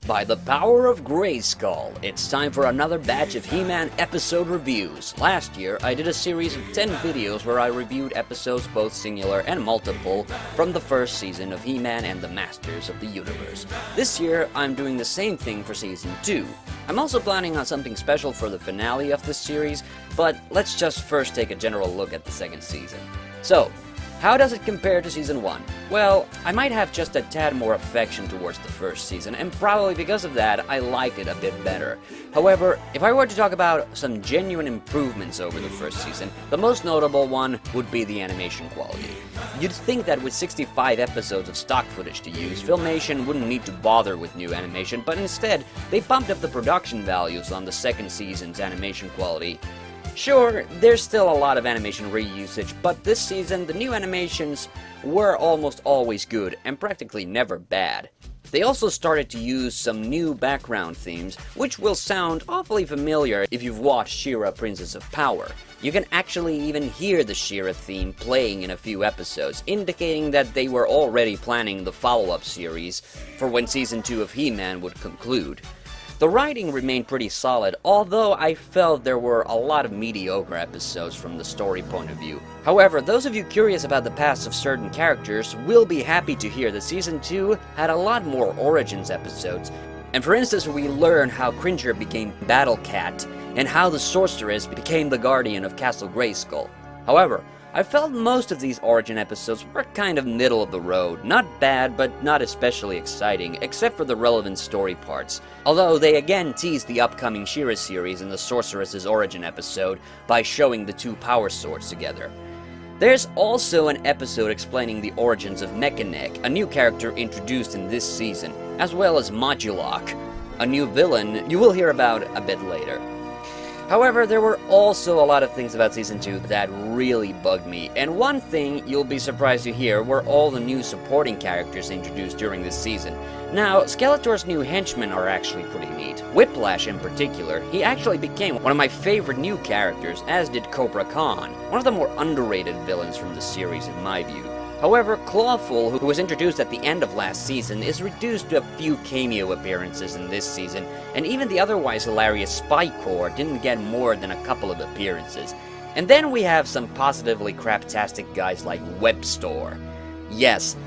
By the power of Grayskull, it's time for another batch of He-Man episode reviews. Last year, I did a series of 10 videos where I reviewed episodes both singular and multiple from the first season of He-Man and the Masters of the Universe. This year, I'm doing the same thing for Season 2. I'm also planning on something special for the finale of this series, but let's just first take a general look at the second season. So, how does it compare to Season 1? Well, I might have just a tad more affection towards the first season, and probably because of that, I liked it a bit better. However, if I were to talk about some genuine improvements over the first season, the most notable one would be the animation quality. You'd think that with 65 episodes of stock footage to use, Filmation wouldn't need to bother with new animation, but instead, they bumped up the production values on the second season's animation quality. Sure, there's still a lot of animation reusage, but this season the new animations were almost always good and practically never bad. They also started to use some new background themes, which will sound awfully familiar if you've watched She-Ra Princess of Power. You can actually even hear the She-Ra theme playing in a few episodes, indicating that they were already planning the follow-up series for when Season 2 of He-Man would conclude. The writing remained pretty solid, although I felt there were a lot of mediocre episodes from the story point of view. However, those of you curious about the past of certain characters will be happy to hear that Season 2 had a lot more Origins episodes. And for instance, we learn how Cringer became Battle Cat, and how the Sorceress became the Guardian of Castle Grayskull. However, I felt most of these Origin episodes were kind of middle of the road. Not bad, but not especially exciting, except for the relevant story parts. Although they again teased the upcoming She-Ra series in the Sorceress's Origin episode by showing the two power swords together. There's also an episode explaining the origins of Mekaneck, a new character introduced in this season, as well as Modulok, a new villain you will hear about a bit later. However, there were also a lot of things about Season 2 that really bugged me, and one thing you'll be surprised to hear were all the new supporting characters introduced during this season. Now, Skeletor's new henchmen are actually pretty neat. Whiplash in particular, he actually became one of my favorite new characters, as did Cobra Khan, one of the more underrated villains from the series in my view. However, Clawful, who was introduced at the end of last season, is reduced to a few cameo appearances in this season, and even the otherwise hilarious Spy Corps didn't get more than a couple of appearances. And then we have some positively craptastic guys like Webstore. Yes,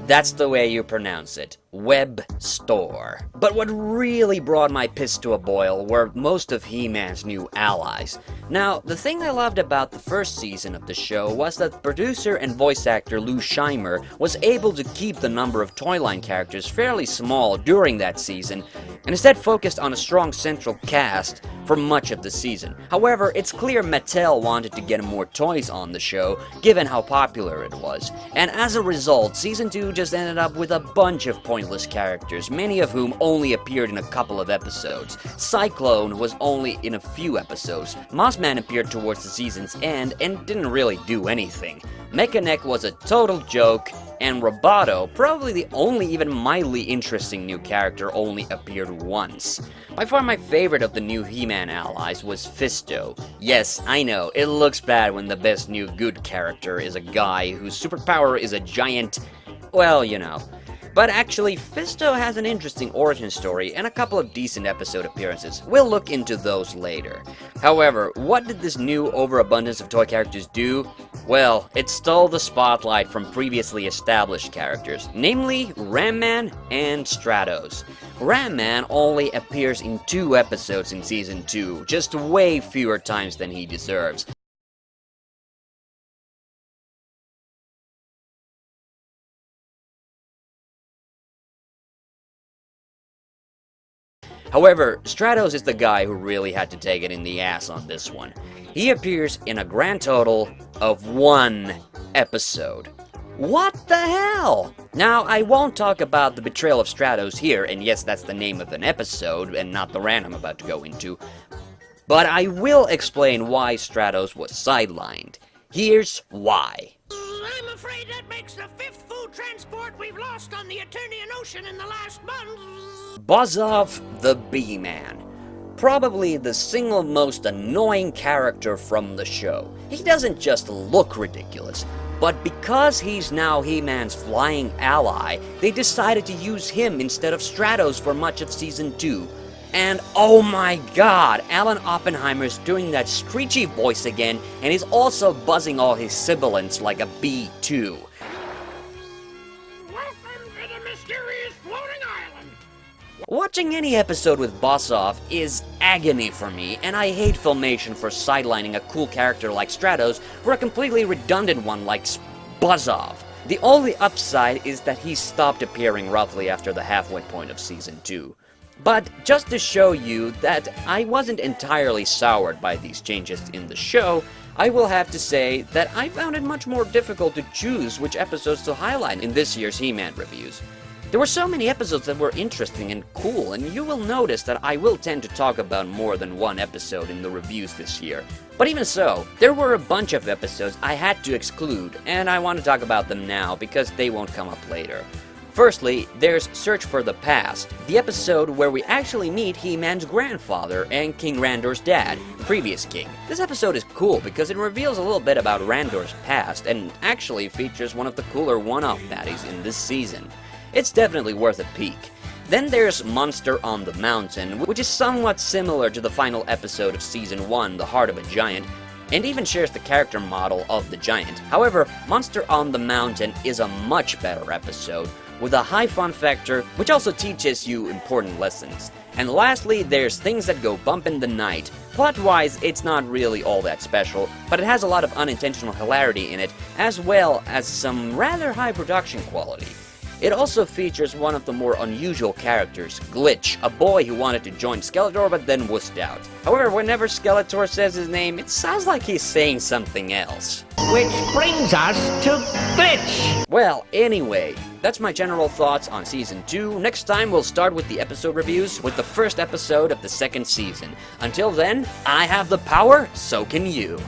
that's the way you pronounce it. Webstore. But what really brought my piss to a boil were most of He-Man's new allies. Now, the thing I loved about the first season of the show was that producer and voice actor Lou Scheimer was able to keep the number of Toyline characters fairly small during that season, and instead focused on a strong central cast for much of the season. However, it's clear Mattel wanted to get more toys on the show, given how popular it was. And as a result, Season 2 just ended up with a bunch of pointless characters, many of whom only appeared in a couple of episodes. Cyclone was only in a few episodes. Mossman appeared towards the season's end and didn't really do anything. Mekaneck was a total joke, and Roboto, probably the only even mildly interesting new character, only appeared once. By far my favorite of the new He-Man allies was Fisto. Yes, I know, it looks bad when the best new good character is a guy whose superpower is a giant, well, you know. But actually, Fisto has an interesting origin story and a couple of decent episode appearances. We'll look into those later. However, what did this new overabundance of toy characters do? Well, it stole the spotlight from previously established characters, namely Ram Man and Stratos. Ram Man only appears in 2 episodes in Season 2, just way fewer times than he deserves. However, Stratos is the guy who really had to take it in the ass on this one. He appears in a grand total of 1 episode. What the hell? Now, I won't talk about the betrayal of Stratos here, and yes, that's the name of an episode, and not the rant I'm about to go into. But I will explain why Stratos was sidelined. Here's why. I'm afraid that makes the 5th food transport we've lost on the Eternian Ocean in the last month. Buzz-Off the Bee-Man. Probably the single most annoying character from the show. He doesn't just look ridiculous, But because he's now He-Man's flying ally, they decided to use him instead of Stratos for much of Season 2. And oh my god, Alan Oppenheimer's doing that screechy voice again, and he's also buzzing all his sibilants like a bee too. Welcome to the mysterious floating island. Watching any episode with Boss Off is agony for me, and I hate Filmation for sidelining a cool character like Stratos for a completely redundant one like Buzz-Off. The only upside is that he stopped appearing roughly after the halfway point of Season 2. But just to show you that I wasn't entirely soured by these changes in the show, I will have to say that I found it much more difficult to choose which episodes to highlight in this year's He-Man reviews. There were so many episodes that were interesting and cool, and you will notice that I will tend to talk about more than one episode in the reviews this year. But even so, there were a bunch of episodes I had to exclude, and I want to talk about them now because they won't come up later. Firstly, there's Search for the Past, the episode where we actually meet He-Man's grandfather and King Randor's dad, the previous king. This episode is cool because it reveals a little bit about Randor's past and actually features one of the cooler one-off baddies in this season. It's definitely worth a peek. Then there's Monster on the Mountain, which is somewhat similar to the final episode of Season 1, The Heart of a Giant, and even shares the character model of the giant. However, Monster on the Mountain is a much better episode, with a high fun factor, which also teaches you important lessons. And lastly, there's Things That Go Bump in the Night. Plot-wise, it's not really all that special, but it has a lot of unintentional hilarity in it, as well as some rather high production quality. It also features one of the more unusual characters, Glitch, a boy who wanted to join Skeletor but then wussed out. However, whenever Skeletor says his name, it sounds like he's saying something else. Which brings us to Glitch. Well, anyway, that's my general thoughts on Season 2. Next time we'll start with the episode reviews with the first episode of the second season. Until then, I have the power, so can you.